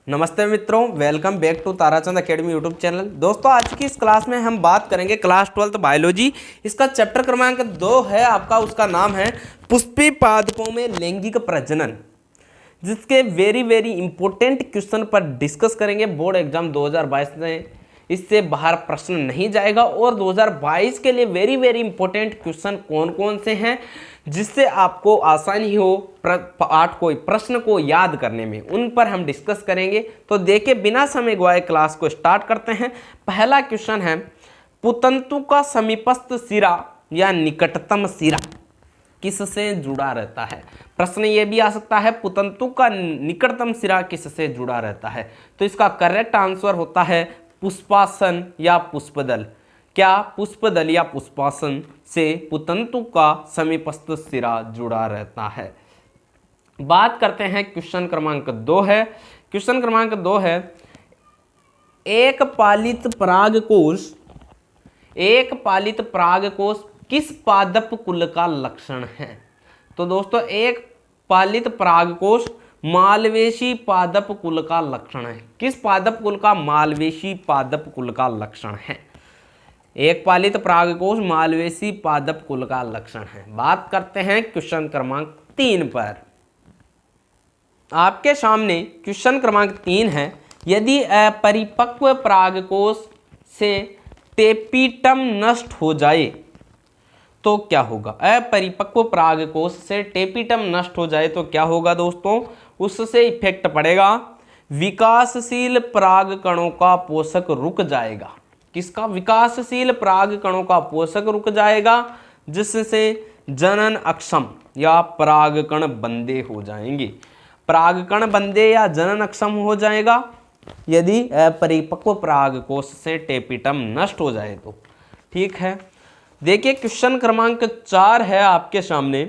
नमस्ते मित्रों, welcome back to Tarachand academy YouTube channel. दोस्तों, आज की इस क्लास में हम बात करेंगे क्लास 12 बायोलॉजी। इसका चैप्टर क्रमांक 2 है आपका, उसका नाम है पुष्पी पादपों में लैंगिक प्रजनन, जिसके वेरी इंपॉर्टेंट क्वेश्चन पर डिस्कस करेंगे। बोर्ड एग्जाम 2022 में इससे बाहर प्रश्न नहीं जाएगा और 2022 के लिए वेरी इंपॉर्टेंट क्वेश्चन कौन कौन से हैं जिससे आपको आसानी हो पाठ को प्रश्न को याद करने में, उन पर हम डिस्कस करेंगे। तो देखिए, बिना समय गवाए क्लास को स्टार्ट करते हैं। पहला क्वेश्चन है, पुतंतु का समीपस्थ सिरा या निकटतम सिरा किससे जुड़ा रहता है। प्रश्न ये भी आ सकता है, पुतंतु का निकटतम सिरा किससे जुड़ा रहता है। तो इसका करेक्ट आंसर होता है पुष्पासन या पुष्पदल। क्या पुष्पदल या पुष्पासन से पुतंतु का समीपस्थ सिरा जुड़ा रहता है। बात करते हैं, क्वेश्चन क्रमांक 2 है। क्वेश्चन क्रमांक 2 है, एक पालित परागकोश किस पादप कुल का लक्षण है। तो दोस्तों, एक पालित परागकोश मालवेशी पादप कुल का लक्षण है। किस पादप कुल का? मालवेशी पादप कुल का लक्षण है। एक पालित परागकोश मालवेशी पादप कुल का लक्षण है। बात करते हैं क्वेश्चन क्रमांक 3 पर। आपके सामने क्वेश्चन क्रमांक 3 है, यदि अपरिपक्व परागकोश से टेपिटम नष्ट हो जाए तो क्या होगा। अपरिपक्व परागकोश से टेपिटम नष्ट हो जाए तो क्या होगा दोस्तों? उससे इफेक्ट पड़ेगा, विकासशील परागकणों का पोषक रुक जाएगा। किसका? विकासशील परागकणों का पोषक रुक जाएगा, जिससे जनन अक्षम या परागकण बंदे हो जाएंगे। परागकण बंदे या जनन अक्षम हो जाएगा यदि अपरिपक्व परागकोश से टेपिटम नष्ट हो जाए तो। ठीक है, देखिए क्वेश्चन क्रमांक 4 है आपके सामने,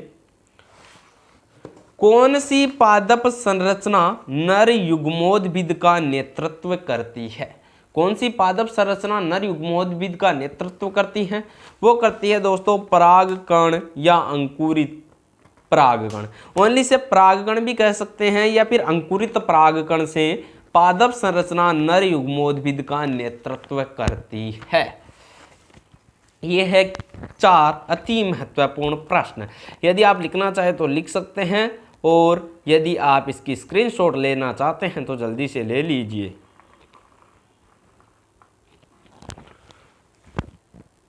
कौन सी पादप संरचना नर युग्मोद्भिद का नेतृत्व करती है। कौन सी पादप संरचना नर युग्मोद्भिद का नेतृत्व करती है? वो करती है दोस्तों परागकण या अंकुरित परागकण। ओनली से परागकण भी कह सकते हैं या फिर अंकुरित परागकण से पादप संरचना नर युग्मोद्भिद का नेतृत्व करती है। यह है 4 अति महत्वपूर्ण प्रश्न। यदि आप लिखना चाहे तो लिख सकते हैं, और यदि आप इसकी स्क्रीनशॉट लेना चाहते हैं तो जल्दी से ले लीजिए।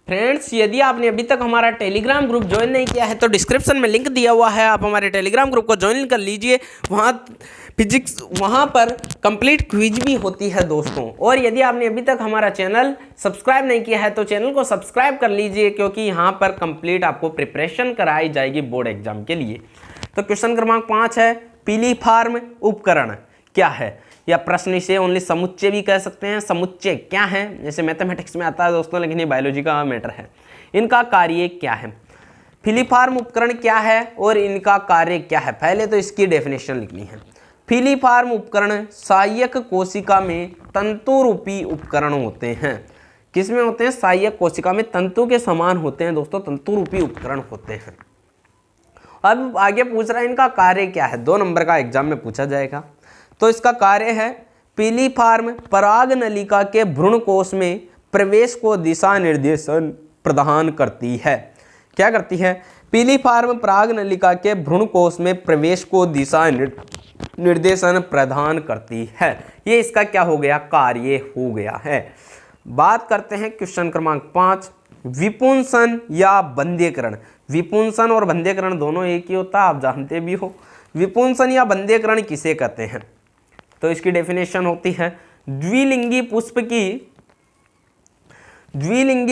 फ्रेंड्स, यदि आपने अभी तक हमारा टेलीग्राम ग्रुप ज्वाइन नहीं किया है तो डिस्क्रिप्शन में लिंक दिया हुआ है, आप हमारे टेलीग्राम ग्रुप को ज्वाइन कर लीजिए। वहाँ पर कंप्लीट क्विज भी होती है दोस्तों। और यदि आपने अभी तक हमारा चैनल सब्सक्राइब नहीं किया है तो चैनल को सब्सक्राइब कर लीजिए, क्योंकि यहाँ पर कंप्लीट आपको प्रिपरेशन कराई जाएगी बोर्ड एग्जाम के लिए। तो क्वेश्चन क्रमांक 5 है, पीलीफार्म उपकरण क्या है, या प्रश्न से ओनली समुच्चय भी कह सकते हैं। समुच्चय क्या है, जैसे मैथमेटिक्स में आता है दोस्तों, लेकिन ये बायोलॉजी का मैटर है। इनका कार्य क्या है। पीलीफार्म उपकरण क्या है और इनका कार्य क्या है, पहले तो इसकी डेफिनेशन लिखनी है। पीलीफार्म उपकरण सहायक कोशिका में तंतु रूपी उपकरण होते हैं। किसमें होते हैं? सहायक कोशिका में तंतु के समान होते हैं दोस्तों, तंतु रूपी उपकरण होते हैं। अब आगे पूछ रहा है इनका कार्य क्या है, 2 नंबर का एग्जाम में पूछा जाएगा। तो इसका कार्य है, पीलीफार्म पराग नलिका के भ्रूण कोश में प्रवेश को दिशा निर्देशन प्रदान करती है। क्या करती है? पीलीफार्म पराग नलिका के भ्रूण कोश में प्रवेश को दिशा निर्देशन प्रदान करती है। ये इसका क्या हो गया? कार्य हो गया है। बात करते हैं क्वेश्चन क्रमांक 5, विपुंसन या बंध्यकरण। विपुंसन और बंध्यकरण दोनों एक ही होता है, आप जानते भी हो। विपुंसन या बंध्यकरण किसे कहते हैं? तो इसकी डेफिनेशन होती है, द्विलिंगी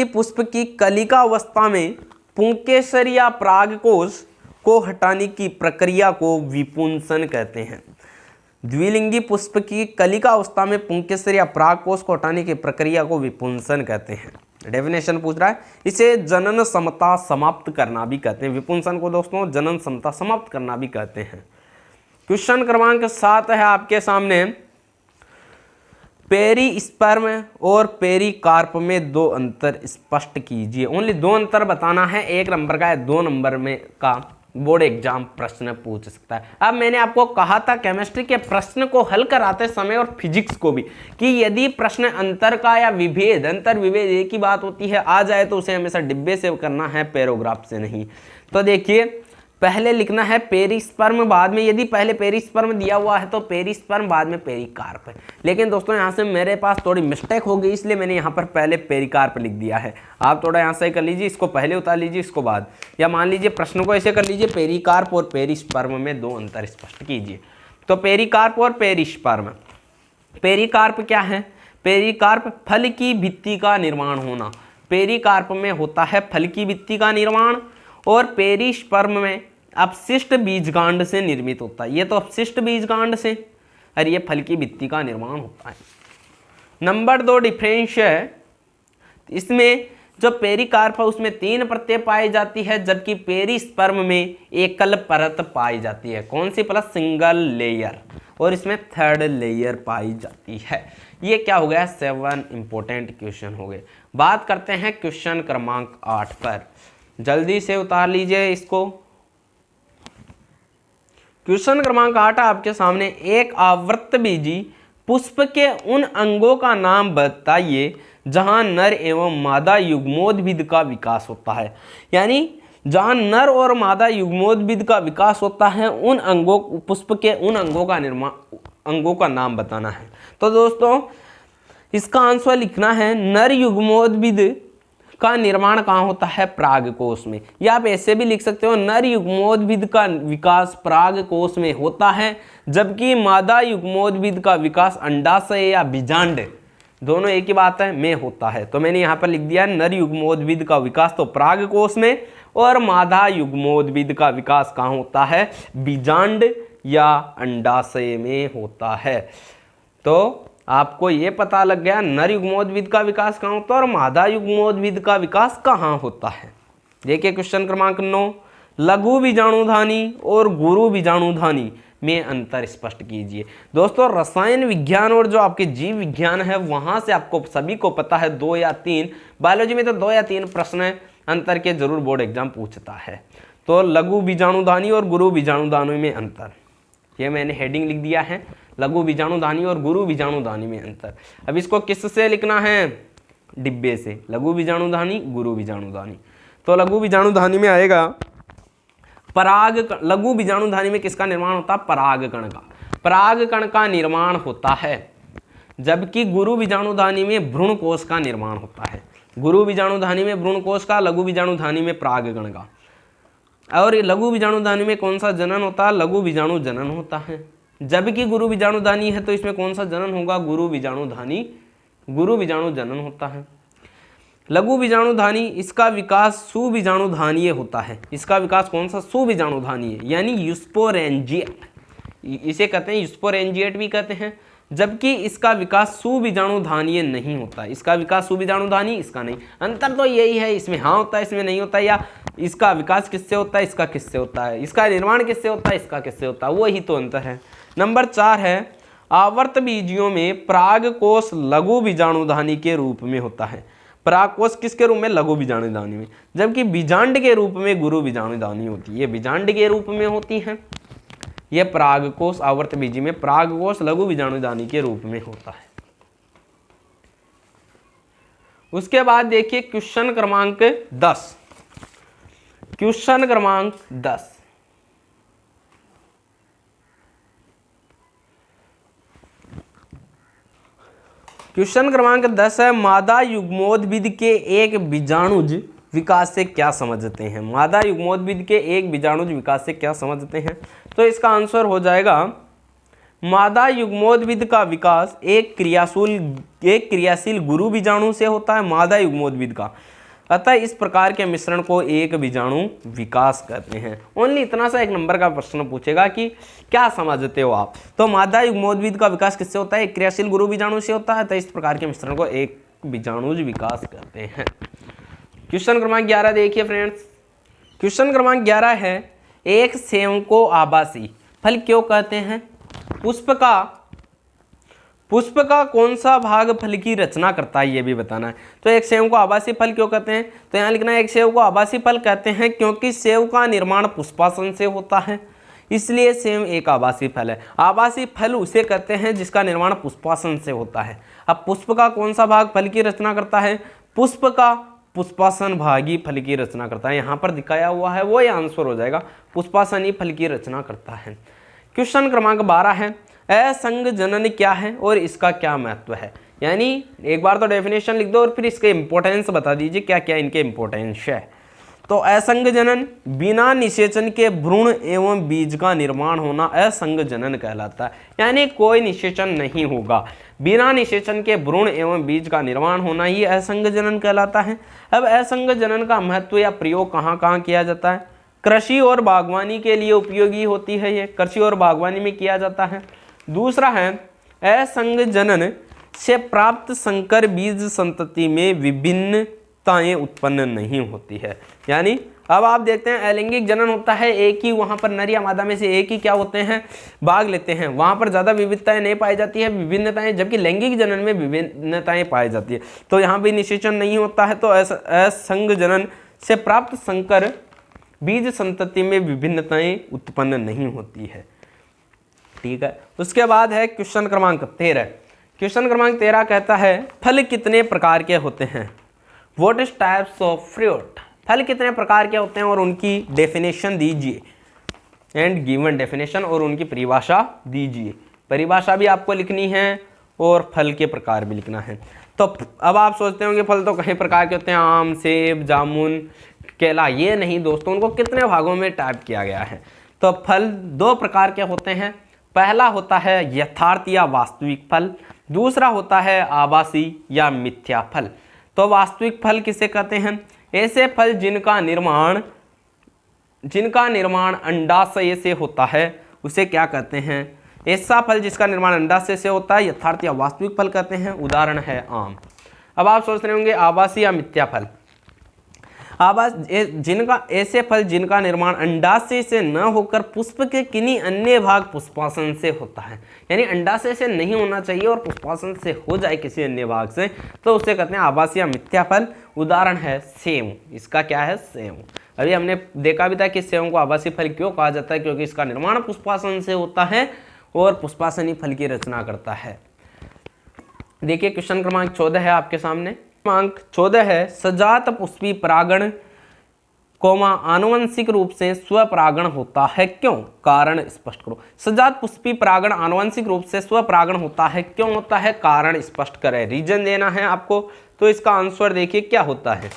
पुष्प की कलिका अवस्था में पुंकेसर या परागकोश को हटाने की प्रक्रिया को विपुंसन कहते हैं। द्विलिंगी पुष्प की कलिका अवस्था में पुंकेसर या परागकोश को हटाने की प्रक्रिया को विपुंसन कहते हैं। डेफिनेशन पूछ रहा है, इसे जनन समता समाप्त करना भी कहते हैं। विपुंसन को दोस्तों जनन समता समाप्त करना भी कहते हैं। क्वेश्चन क्रमांक 7 है आपके सामने, पेरिस्पर्म और पेरिकार्प में 2 अंतर स्पष्ट कीजिए। ओनली 2 अंतर बताना है, 1 नंबर का है, 2 नंबर में का बोर्ड एग्जाम प्रश्न पूछ सकता है। अब मैंने आपको कहा था केमिस्ट्री के प्रश्न को हल कराते समय और फिजिक्स को भी कि यदि प्रश्न अंतर का या विभेद, अंतर विभेद एक ही बात होती है, आ जाए तो उसे हमेशा डिब्बे से करना है, पैराग्राफ से नहीं। तो देखिए पहले लिखना है पेरिस्पर्म, बाद में यदि पहले पेरिस्पर्म दिया हुआ है तो पेरिस्पर्म, बाद में पेरिकार्प। लेकिन दोस्तों यहाँ से मेरे पास थोड़ी मिस्टेक हो गई, इसलिए मैंने यहाँ पर पहले पेरिकार्प लिख दिया है। आप थोड़ा यहाँ से कर लीजिए, इसको पहले उतार लीजिए, इसको बाद, या मान लीजिए प्रश्न को ऐसे कर लीजिए, पेरिकार्प और पेरिस्पर्म में दो अंतर स्पष्ट कीजिए। तो पेरिकार्प और पेरिस्पर्म, पेरिकार्प क्या है? पेरिकार्प फल की भित्ति का निर्माण होना। पेरिकार्प में होता है फल की भित्ति का निर्माण, और पेरिस्पर्म में अपशिष्ट बीजकांड से निर्मित होता है। ये तो अपशिष्ट बीजकांड से, और ये फल की भित्ति का निर्माण होता है। नंबर 2 डिफरेंस है, इसमें जो पेरिकार्प है उसमें 3 परतें पाई जाती है, जबकि पेरिस्पर्म में एकल परत पाई जाती है। कौन सी परत? सिंगल लेयर, और इसमें 3rd लेयर पाई जाती है। ये क्या हो गया? 7 इंपॉर्टेंट क्वेश्चन हो गए। बात करते हैं क्वेश्चन क्रमांक 8 पर, जल्दी से उतार लीजिए इसको। क्वेश्चन क्रमांक 8 आपके सामने, एक आवृतबीजी पुष्प के उन अंगों का नाम बताइए जहां नर एवं मादा युग्मोद्भिद का विकास होता है। यानी जहां नर और मादा युग्मोद्भिद का विकास होता है, उन अंगों, पुष्प के उन अंगों का नाम बताना है। तो दोस्तों इसका आंसर लिखना है, नर युग्मोद्भिद का निर्माण कहाँ होता है? परागकोश में। या आप ऐसे भी लिख सकते हो, नर युग्मोद्भिद का विकास परागकोश में होता है, जबकि मादा युग्मोद्भिद का विकास अंडाशय या बीजांड, दोनों एक ही बात है, में होता है। तो मैंने यहाँ पर लिख दिया नर युग्मोद्भिद का विकास तो परागकोश में, और मादा युग्मोद्भिद का विकास कहाँ होता है? बीजांड या अंडाशय में होता है। तो आपको ये पता लग गया नर युग्मोद्भिद का विकास कहाँ होता है और मादा युग्मोद्भिद का विकास कहाँ होता है। देखिए क्वेश्चन क्रमांक 9, लघु बीजाणुधानी और गुरु बीजाणुधानी में अंतर स्पष्ट कीजिए। दोस्तों रसायन विज्ञान और जो आपके जीव विज्ञान है वहाँ से आपको सभी को पता है 2 या 3, बायोलॉजी में तो 2 या 3 प्रश्न अंतर के जरूर बोर्ड एग्जाम पूछता है। तो लघु बीजाणुधानी और गुरु बीजाणुधानी में अंतर, ये मैंने हेडिंग लिख दिया है, लघु बीजाणुधानी और गुरु बीजाणुधानी में अंतर। अब इसको किससे लिखना है? डिब्बे से, लघु बीजाणुधानी गुरु बीजाणुधानी। तो लघु बीजाणुधानी में आएगा लघु बीजाणुधानी में किसका निर्माण होता है? परागकण का। परागकण का निर्माण होता है, जबकि गुरु बीजाणुधानी में भ्रूणकोश का निर्माण होता है। गुरु बीजाणुधानी में भ्रूणकोश का, लघु बीजाणुधानी में परागकण का। और लघु बीजाणुधानी में कौन सा जनन होता है? लघु बीजाणु जनन होता है। जबकि गुरु बीजाणुधानी है तो इसमें कौन सा जनन होगा? गुरु बीजाणु जनन होता है। लघु बीजाणुधानी, इसका विकास सुबीजाणुधानीय होता है। इसका विकास कौन सा? सुबीजाणुधानीय, यानी यूस्पोरेंजिएट, इसे कहते हैं यूस्पोरेंजिएट भी कहते हैं। जबकि इसका विकास सुबीजाणुधानीय नहीं होता है। इसका विकास सुबीजाणुधानी, इसका नहीं। अंतर तो यही है, इसमें हाँ होता है, इसमें नहीं होता, या इसका विकास किससे होता है, इसका किससे होता है, इसका निर्माण किससे होता है, इसका किससे होता है, वही तो अंतर है। नंबर 4 है, आवर्त बीजियों में परागकोश लघु बीजाणुधानी के रूप में होता है। परागकोश किसके रूप में? लघु बीजाणुधानी में। जबकि बीजांड के रूप में गुरु बीजाणुधानी होती है। ये बीजांड के रूप में होती है, यह परागकोश आवर्त बीजी में परागकोश लघु बीजाणुधानी के रूप में होता है। उसके बाद देखिए क्वेश्चन क्रमांक 10। क्वेश्चन क्रमांक 10, क्वेश्चन क्रमांक 10 है, मादा युग्मोद्भिद के एक बीजाणुज विकास से क्या समझते हैं? मादा युग्मोद्भिद के एक बीजाणुज विकास से क्या समझते हैं? तो इसका आंसर हो जाएगा, मादा युग्मोद्भिद का विकास एक क्रियाशील गुरु बीजाणु से होता है, मादा युग्मोद्भिद का। अतः इस प्रकार के मिश्रण को एक बीजाणु विकास कहते हैं। ओनली इतना सा एक नंबर का प्रश्न पूछेगा कि क्या समझते हो आप। तो मादा युग्मोद्भिद का विकास किससे होता है? एक क्रियाशील गुरु बीजाणु से होता है। तो इस प्रकार के मिश्रण को एक बीजाणुज विकास कहते हैं। क्वेश्चन क्रमांक 11 देखिए फ्रेंड्स। क्वेश्चन क्रमांक 11 है, एक सेम को आभासी फल क्यों कहते हैं? पुष्प का पुष्प का कौन सा भाग फल की रचना करता है ये भी बताना है। तो एक सेव को आवासीय फल क्यों कहते हैं, तो यहाँ लिखना है एक सेव को आवासीय फल कहते हैं क्योंकि सेव का निर्माण पुष्पासन से होता है, इसलिए सेव एक आवासीय फल है। आवासीय फल उसे कहते हैं जिसका निर्माण पुष्पासन से होता है। अब पुष्प का कौन सा भाग फल की रचना करता है, पुष्प का पुष्पासन भाग ही फल की रचना करता है। यहाँ पर दिखाया हुआ है वो ये आंसर हो जाएगा, पुष्पासन ही फल की रचना करता है। क्वेश्चन क्रमांक 12 है असंग जनन क्या है और इसका क्या महत्व है। यानी एक बार तो डेफिनेशन लिख दो और फिर इसके इंपॉर्टेंस बता दीजिए क्या क्या इनके इंपॉर्टेंस है। तो असंग जनन बिना निषेचन के भ्रूण एवं बीज का निर्माण होना असंग जनन कहलाता है। यानी कोई निषेचन नहीं होगा, बिना निषेचन के भ्रूण एवं बीज का निर्माण होना ही असंग जनन कहलाता है। अब असंग जनन का महत्व या प्रयोग कहाँ कहाँ किया जाता है, कृषि और बागवानी के लिए उपयोगी होती है, ये कृषि और बागवानी में किया जाता है। दूसरा है असंग जनन से प्राप्त संकर बीज संतति में विभिन्नताएं उत्पन्न नहीं होती है। यानी अब आप देखते हैं अलैंगिक जनन होता है, एक ही वहाँ पर नर या मादा में से एक ही क्या होते हैं भाग लेते हैं, वहाँ पर ज़्यादा विविधताएं नहीं पाई जाती है, विभिन्नताएं, जबकि लैंगिक जनन में विभिन्नताएं पाई जाती है। तो यहाँ भी निषेचन नहीं होता है, तो असंग जनन से प्राप्त संकर बीज संतति में विभिन्नताएं उत्पन्न नहीं होती है। ठीक है, उसके बाद है क्वेश्चन क्रमांक 13। क्वेश्चन क्रमांक 13 कहता है फल कितने प्रकार के होते हैं, what is types of fruit. फल कितने प्रकार के होते हैं और उनकी डेफिनेशन दीजिए, एंड गिवन डेफिनेशन और उनकी परिभाषा दीजिए। परिभाषा भी आपको लिखनी है और फल के प्रकार भी लिखना है। तो अब आप सोचते होंगे फल तो कई प्रकार के होते हैं, आम, सेब, जामुन, केला। ये नहीं दोस्तों, उनको कितने भागों में टाइप किया गया है। तो फल 2 प्रकार के होते हैं, पहला होता है यथार्थ या वास्तविक फल, दूसरा होता है आभासी या मिथ्या फल। तो वास्तविक फल किसे कहते हैं, ऐसे फल जिनका निर्माण अंडाशय से होता है उसे क्या कहते हैं, ऐसा फल जिसका निर्माण अंडाशय से होता है यथार्थ या वास्तविक फल कहते हैं। उदाहरण है आम। अब आप सोच रहे होंगे आभासी या मिथ्या फल। ऐसे फल जिनका निर्माण अंडाशय से न होकर पुष्प के किन्हीं अन्य भाग पुष्पासन से होता है, यानी अंडाशय से नहीं होना चाहिए और पुष्पासन से हो जाए किसी अन्य भाग से, तो उसे कहते हैं आभासी या मिथ्या फल। उदाहरण है सेव, इसका क्या है सेव। अभी हमने देखा भी था कि सेव को आभासी फल क्यों कहा जाता है, क्योंकि इसका निर्माण पुष्पासन से होता है और पुष्पासन ही फल की रचना करता है। देखिए क्वेश्चन क्रमांक 14 है आपके सामने। क्रमांक 14 है सजात पुष्पी परागण आनुवंशिक रूप से स्वपरागण होता है क्यों, कारण स्पष्ट करो। सजात पुष्पी परागण आनुवंशिक रूप से स्वपरागण होता है क्यों होता है, कारण स्पष्ट करें, रीजन देना है आपको। तो इसका आंसर देखिए क्या होता है,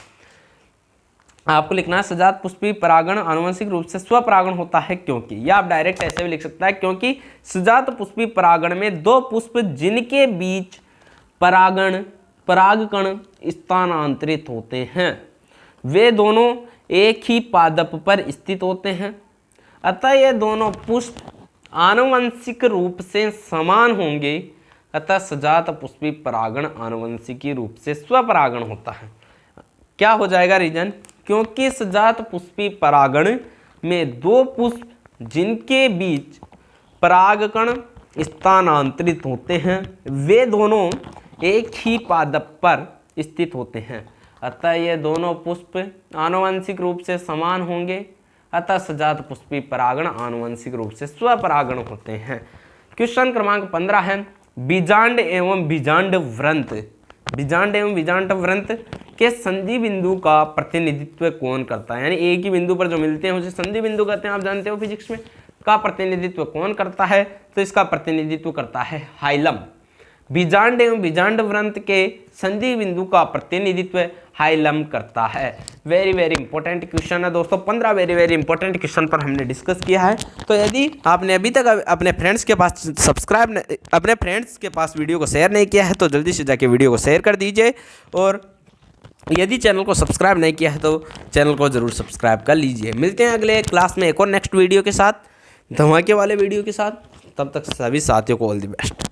आपको लिखना है सजात पुष्पी परागण आनुवंशिक रूप से स्वपरागण होता है क्योंकि, या आप डायरेक्ट ऐसे भी लिख सकता है क्योंकि सजात पुष्पी परागण में 2 पुष्प जिनके बीच परागकण स्थानांतरित होते हैं वे दोनों एक ही पादप पर स्थित होते हैं, अतः ये दोनों पुष्प आनुवंशिक रूप से समान होंगे, अतः सजात पुष्पी परागण आनुवंशिकी रूप से स्वपरागण होता है। क्या हो जाएगा रीजन, क्योंकि सजात पुष्पी परागण में 2 पुष्प जिनके बीच परागकण स्थानांतरित होते हैं वे दोनों एक ही पादप पर स्थित होते हैं, अतः ये दोनों पुष्प आनुवंशिक रूप से समान होंगे, अतः सजात पुष्पी परागण आनुवंशिक रूप से स्वपरागण होते हैं। क्वेश्चन क्रमांक 15 है बीजांड एवं बीजांड व्रंत। बीजांड एवं बीजांड व्रंत के संधि बिंदु का प्रतिनिधित्व कौन करता है, यानी एक ही बिंदु पर जो मिलते हैं उसे संधि बिंदु कहते हैं, आप जानते हो फिजिक्स में। का प्रतिनिधित्व कौन करता है, तो इसका प्रतिनिधित्व करता है हाइलम। बीजांड एवं बीजांड व्रंत के संधि बिंदु का प्रतिनिधित्व हाइलम करता है। वेरी वेरी इंपॉर्टेंट क्वेश्चन है दोस्तों, 15 वेरी वेरी इंपॉर्टेंट क्वेश्चन पर हमने डिस्कस किया है। तो यदि आपने अभी तक अपने फ्रेंड्स के पास वीडियो को शेयर नहीं किया है तो जल्दी से जाके वीडियो को शेयर कर दीजिए, और यदि चैनल को सब्सक्राइब नहीं किया है तो चैनल को ज़रूर सब्सक्राइब कर लीजिए। मिलते हैं अगले क्लास में एक और नेक्स्ट वीडियो के साथ, धमाके वाले वीडियो के साथ। तब तक सभी साथियों को ऑल द बेस्ट।